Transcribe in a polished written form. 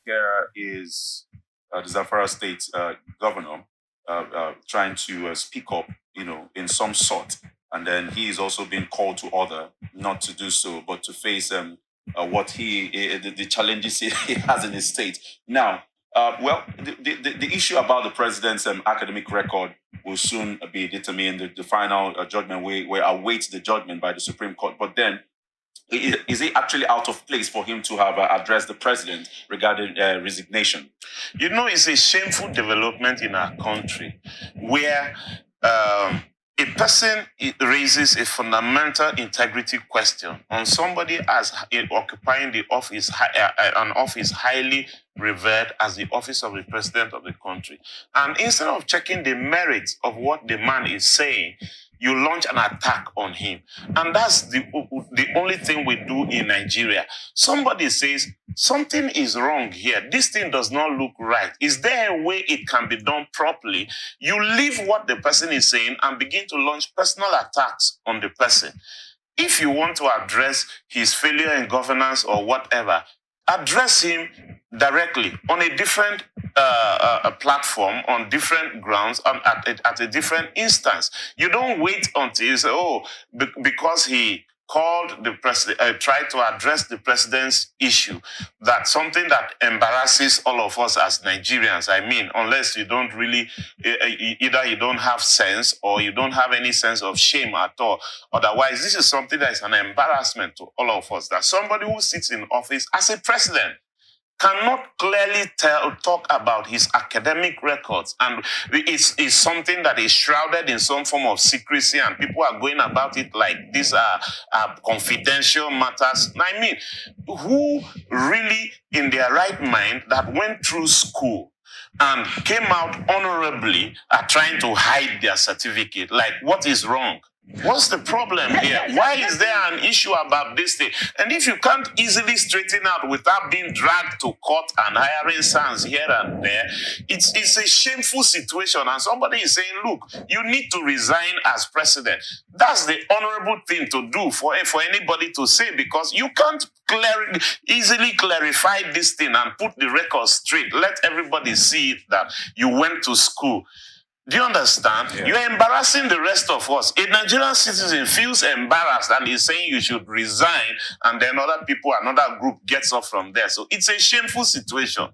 here is the Zamfara State governor trying to speak up, in some sort, and then he is also being called to order not to do so, but to face what the challenges he has in his state. Now, the issue about the president's academic record will soon be determined. The final judgment, we await the judgment by the Supreme Court. But then, is it actually out of place for him to have addressed the president regarding resignation? It's a shameful development in our country where a person raises a fundamental integrity question on somebody as occupying the office, an office highly revered as the office of the president of the country. And instead of checking the merits of what the man is saying, you launch an attack on him. And that's the only thing we do in Nigeria. Somebody says, something is wrong here. This thing does not look right. Is there a way it can be done properly? You leave what the person is saying and begin to launch personal attacks on the person. If you want to address his failure in governance or whatever, address him directly on a different platform, on different grounds, at a different instance. You don't wait until you say, because he called the president, tried to address the president's issue, that's something that embarrasses all of us as Nigerians. I mean, unless you don't really, either you don't have sense or you don't have any sense of shame at all. Otherwise, this is something that is an embarrassment to all of us, that somebody who sits in office as a president cannot clearly talk about his academic records, and it's something that is shrouded in some form of secrecy, and people are going about it like these are confidential matters. I mean, who really in their right mind that went through school and came out honorably are trying to hide their certificate? Like, what is wrong? What's the problem here? Why is there an issue about this thing? And if you can't easily straighten out without being dragged to court and hiring sons here and there, it's a shameful situation. And somebody is saying, look, you need to resign as president. That's the honorable thing to do for anybody to say, because you can't easily clarify this thing and put the record straight. Let everybody see it that you went to school. Do you understand? Yeah. You're embarrassing the rest of us. A Nigerian citizen feels embarrassed and is saying you should resign, and then other people, another group gets off from there. So it's a shameful situation.